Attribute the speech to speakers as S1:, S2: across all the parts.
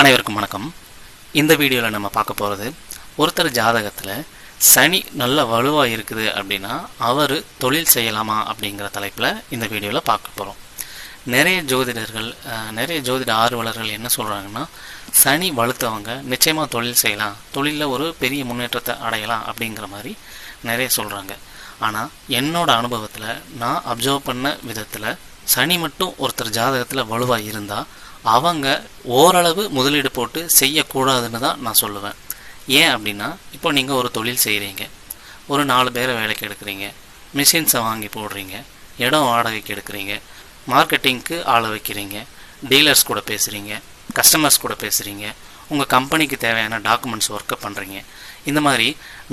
S1: அனைவருக்கும் வணக்கம். இந்த வீடியோவில் நம்ம பார்க்க போகிறது, ஒருத்தர் ஜாதகத்தில் சனி நல்ல வலுவாக இருக்குது அப்படின்னா அவர் தொழில் செய்யலாமா அப்படிங்கிற தலைப்பில் இந்த வீடியோவில் பார்க்க போகிறோம். நிறைய ஜோதிடர்கள், நிறைய ஜோதிட ஆர்வலர்கள் என்ன சொல்கிறாங்கன்னா, சனி வலுத்தவங்க நிச்சயமாக தொழில் செய்யலாம், தொழிலில் ஒரு பெரிய முன்னேற்றத்தை அடையலாம் அப்படிங்கிற மாதிரி நிறைய சொல்கிறாங்க. ஆனால் என்னோட அனுபவத்தில் நான் அப்சர்வ் பண்ண விதத்தில் சனி மட்டும் ஒருத்தர் ஜாதகத்தில் வலுவாக இருந்தால் அவங்க ஓரளவு முதலீடு போட்டு செய்யக்கூடாதுன்னு தான் நான் சொல்லுவேன். ஏன் அப்படின்னா, இப்போ நீங்கள் ஒரு தொழில் செய்கிறீங்க, ஒரு 4 பேரை வேலைக்கு எடுக்கிறீங்க, மிஷின்ஸை வாங்கி போடுறீங்க, இடம் வாடகைக்கு எடுக்கிறீங்க, மார்க்கெட்டிங்க்கு ஆளை வைக்கிறீங்க, டீலர்ஸ் கூட பேசுகிறீங்க, கஸ்டமர்ஸ் கூட பேசுகிறீங்க, உங்கள் கம்பெனிக்கு தேவையான டாக்குமெண்ட்ஸ் ஒர்க்கை பண்ணுறீங்க. இந்த மாதிரி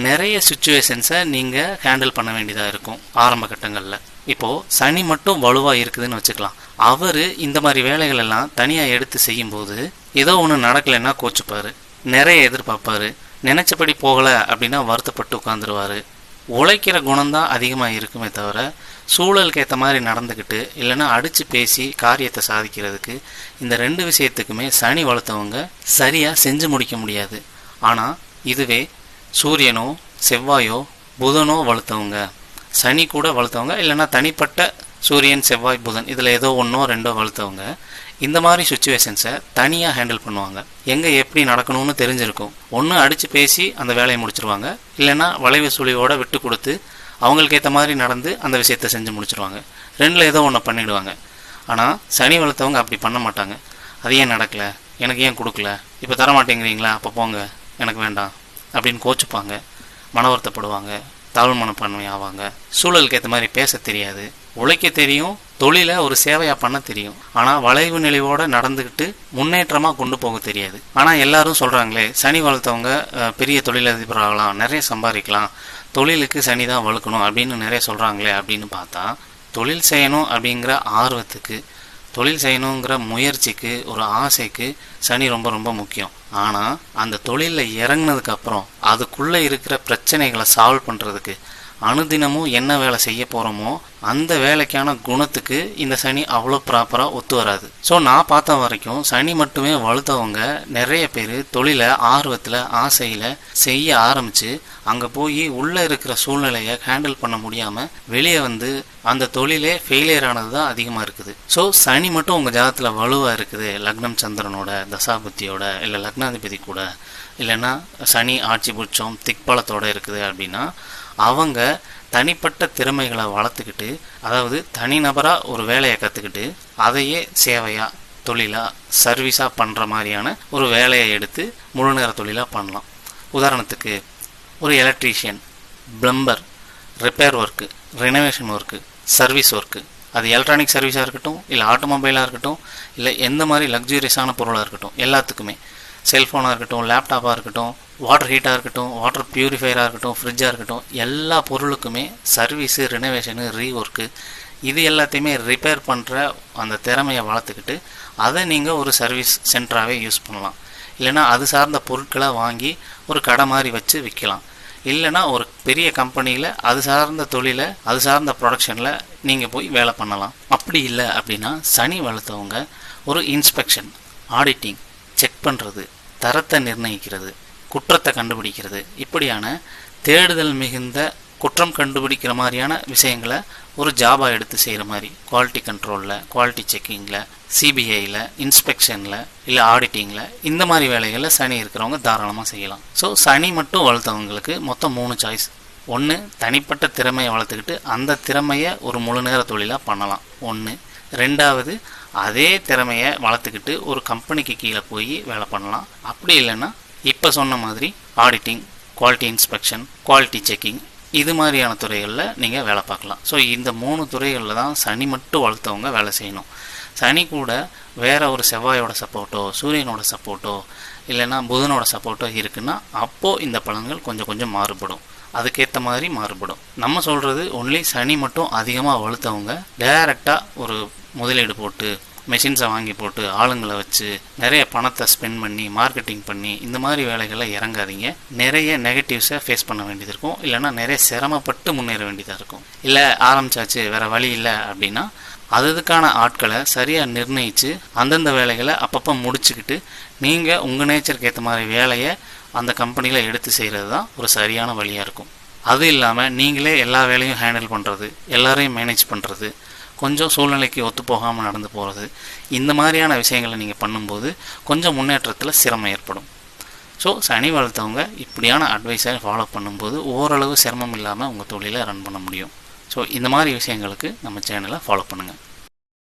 S1: நிறைய சுச்சுவேஷன்ஸை நீங்கள் ஹேண்டில் பண்ண வேண்டியதாக இருக்கும் ஆரம்ப கட்டங்களில். இப்போது சனி மட்டும் வலுவாக இருக்குதுன்னு வச்சுக்கலாம். அவர் இந்த மாதிரி வேலைகள் எல்லாம் தனியாக எடுத்து செய்யும்போது ஏதோ ஒன்று நடக்கலைன்னா கோச்சுப்பார், நிறைய எதிர்பார்ப்பார், நினச்சபடி போகலை அப்படின்னா வருத்தப்பட்டு உட்காந்துருவார். உழைக்கிற குணம்தான் அதிகமாக இருக்குமே தவிர சூழலுக்கு ஏற்ற மாதிரி நடந்துக்கிட்டு இல்லைன்னா அடித்து பேசி காரியத்தை சாதிக்கிறதுக்கு இந்த 2 விஷயத்துக்குமே சனி வளர்த்தவங்க சரியாக செஞ்சு முடிக்க முடியாது. ஆனால் இதுவே சூரியனோ செவ்வாயோ புதனோ வளர்த்தவங்க, சனி கூட வளர்த்தவங்க, இல்லைன்னா தனிப்பட்ட சூரியன் செவ்வாய் புதன் இதில் ஏதோ 1 or 2 வளர்த்தவங்க இந்த மாதிரி சுச்சுவேஷன்ஸை தனியாக ஹேண்டில் பண்ணுவாங்க. எங்கே எப்படி நடக்கணும்னு தெரிஞ்சிருக்கும். ஒன்று அடித்து பேசி அந்த வேலையை முடிச்சிருவாங்க, இல்லைன்னா வளைவு சுழிவோடு விட்டு கொடுத்து அவங்களுக்கு ஏற்ற மாதிரி நடந்து அந்த விஷயத்தை செஞ்சு முடிச்சிருவாங்க. 2ல் ஏதோ ஒன்று பண்ணிவிடுவாங்க. ஆனால் சனி வளர்த்தவங்க அப்படி பண்ண மாட்டாங்க. அது ஏன் நடக்கலை, எனக்கு ஏன் கொடுக்கல, இப்போ தரமாட்டேங்கிறீங்களா, அப்போ போங்க, எனக்கு வேண்டாம் அப்படின்னு கோச்சுப்பாங்க, மன வருத்தப்படுவாங்க, தாழ்வு மனப்பான்மை ஆவாங்க. சூழலுக்கு ஏற்ற மாதிரி பேச தெரியாது, உழைக்க தெரியும், தொழிலை ஒரு சேவையாக பண்ண தெரியும். ஆனால் வளைவு நிலைவோடு நடந்துக்கிட்டு முன்னேற்றமாக கொண்டு போக தெரியாது. ஆனால் எல்லாரும் சொல்கிறாங்களே, சனி வளர்த்தவங்க பெரிய தொழிலதிபர் ஆகலாம், நிறைய சம்பாதிக்கலாம், தொழிலுக்கு சனி தான் வளர்க்கணும் அப்படின்னு நிறைய சொல்கிறாங்களே அப்படின்னு பார்த்தா, தொழில் செய்யணும் அப்படிங்கிற ஆர்வத்துக்கு, தொழில் செய்யணுங்கிற முயற்சிக்கு, ஒரு ஆசைக்கு சனி ரொம்ப ரொம்ப முக்கியம். ஆனால் அந்த தொழிலில் இறங்கினதுக்கப்புறம் அதுக்குள்ளே இருக்கிற பிரச்சனைகளை சால்வ் பண்ணுறதுக்கு அனுதினமும் என்ன வேலை செய்ய போகிறோமோ அந்த வேலைக்கான குணத்துக்கு இந்த சனி அவ்வளோ ப்ராப்பராக ஒத்து வராது. ஸோ நான் பார்த்த வரைக்கும் சனி மட்டுமே வலுத்தவங்க நிறைய பேர் தொழிலை ஆர்வத்தில் ஆசையில் செய்ய ஆரம்பித்து அங்கே போய் உள்ளே இருக்கிற சூழ்நிலையை ஹேண்டில் பண்ண முடியாமல் வெளியே வந்து அந்த தொழிலே ஃபெயிலியர் ஆனது தான் அதிகமாக இருக்குது. ஸோ சனி மட்டும் உங்கள் ஜாதகத்தில் வலுவாக இருக்குது, லக்னம் சந்திரனோட தசாபுத்தியோட இல்லை லக்னாதிபதி கூட, இல்லைன்னா சனி ஆட்சி புட்சம் திக்பலத்தோடு இருக்குது அப்படின்னா அவங்க தனிப்பட்ட திறமைகளை வளர்த்துக்கிட்டு, அதாவது தனிநபராக ஒரு வேலையை கற்றுக்கிட்டு அதையே சேவையாக தொழிலாக சர்வீஸாக பண்ணுற மாதிரியான ஒரு வேலையை எடுத்து முழு நேர தொழிலாக பண்ணலாம். உதாரணத்துக்கு ஒரு electrician, plumber, repair work, renovation work, service work, அது எலக்ட்ரானிக் சர்வீஸாக இருக்கட்டும், இல்லை ஆட்டோமொபைலாக இருக்கட்டும், இல்லை எந்த மாதிரி லக்ஸூரியஸான பொருளாக இருக்கட்டும், எல்லாத்துக்குமே, செல்ஃபோனாக இருக்கட்டும், லேப்டாப்பாக இருக்கட்டும், வாட்டர் ஹீட்டாக இருக்கட்டும், வாட்டர் பியூரிஃபையராக இருக்கட்டும், ஃப்ரிட்ஜாக இருக்கட்டும், எல்லா பொருளுக்குமே சர்வீஸு, ரினோவேஷனு, ரீஒர்க்கு இது எல்லாத்தையுமே ரிப்பேர் பண்ணுற அந்த திறமையை வளர்த்துக்கிட்டு அதை நீங்கள் ஒரு சர்வீஸ் சென்டராகவே யூஸ் பண்ணலாம். இல்லைனா அது சார்ந்த பொருட்களை வாங்கி ஒரு கடை மாதிரி வச்சு விற்கலாம். இல்லைனா ஒரு பெரிய கம்பெனியில் அது சார்ந்த தொழிலை, அது சார்ந்த ப்ரொடக்ஷனில் நீங்கள் போய் வேலை பண்ணலாம். அப்படி இல்லை அப்படின்னா சனி வளர்த்தவங்க ஒரு இன்ஸ்பெக்ஷன், ஆடிட்டிங், செக் பண்ணுறது, தரத்தை நிர்ணயிக்கிறது, குற்றத்தை கண்டுபிடிக்கிறது, இப்படியான தேடுதல் மிகுந்த குற்றம் கண்டுபிடிக்கிற மாதிரியான விஷயங்களை ஒரு ஜாபாக எடுத்து செய்கிற மாதிரி, குவாலிட்டி கண்ட்ரோலில், குவாலிட்டி செக்கிங்கில், சிபிஐயில், இன்ஸ்பெக்ஷனில், இல்லை ஆடிட்டிங்கில், இந்த மாதிரி வேலைகளில் சனி இருக்கிறவங்க தாராளமாக செய்யலாம். ஸோ சனி மட்டும் வளர்த்தவங்களுக்கு மொத்தம் 3 சாய்ஸ். 1, தனிப்பட்ட திறமையை வளர்த்துக்கிட்டு அந்த திறமையை ஒரு முழு நேர தொழிலாக பண்ணலாம். 1. 2வது, அதே திறமையை வளர்த்துக்கிட்டு ஒரு கம்பெனிக்கு கீழே போய் வேலை பண்ணலாம். அப்படி இல்லைன்னா இப்போ சொன்ன மாதிரி auditing, quality inspection, quality checking இது மாதிரியான துறைகளில் நீங்கள் வேலை பார்க்கலாம். ஸோ இந்த 3 துறைகளில் தான் சனி மட்டும் வளர்த்தவங்க வேலை செய்யணும். சனி கூட வேறு ஒரு செவ்வாயோட சப்போர்ட்டோ, சூரியனோட சப்போர்ட்டோ, இல்லைன்னா புதனோட சப்போர்ட்டோ இருக்குன்னா அப்போது இந்த பலன்கள் கொஞ்சம் கொஞ்சம் மாறுபடும், அதுக்கேற்ற மாதிரி மாறுபடும். நம்ம சொல்கிறது ஒன்லி சனி மட்டும் அதிகமாக வளர்த்தவங்க டைரெக்டாக ஒரு முதலீடு போட்டு மெஷின்ஸை வாங்கி போட்டு ஆளுங்களை வச்சு நிறைய பணத்தை ஸ்பெண்ட் பண்ணி மார்க்கெட்டிங் பண்ணி இந்த மாதிரி வேலைகளை இறங்காதீங்க. நிறைய நெகட்டிவ்ஸை ஃபேஸ் பண்ண வேண்டியது இருக்கும், இல்லைனா நிறைய சிரமப்பட்டு முன்னேற வேண்டியதாக இருக்கும். இல்லை ஆரம்பிச்சாச்சு வேறு வழி இல்லை அப்படின்னா அதுக்கான ஆட்களை சரியாக நிர்ணயித்து அந்தந்த வேலைகளை அப்பப்போ முடிச்சுக்கிட்டு நீங்கள் உங்கள் நேச்சருக்கு ஏற்ற மாதிரி வேலையை அந்த கம்பெனியில் எடுத்து செய்கிறது தான் ஒரு சரியான வழியாக இருக்கும். அது இல்லாமல் நீங்களே எல்லா வேலையும் ஹேண்டில் பண்ணுறது, எல்லாரையும் மேனேஜ் பண்ணுறது, கொஞ்சம் சூழ்நிலைக்கு ஒத்து போகாமல் நடந்து போகிறது, இந்த மாதிரியான விஷயங்களை நீங்கள் பண்ணும்போது கொஞ்சம் முன்னேற்றத்தில் சிரமம் ஏற்படும். ஸோ சனி வளர்த்தவங்க இப்படியான அட்வைஸை ஃபாலோ பண்ணும்போது ஓரளவு சிரமம் இல்லாமல் உங்கள் தொழிலை ரன் பண்ண முடியும். ஸோ இந்த மாதிரி விஷயங்களுக்கு நம்ம சேனலை ஃபாலோ பண்ணுங்கள்.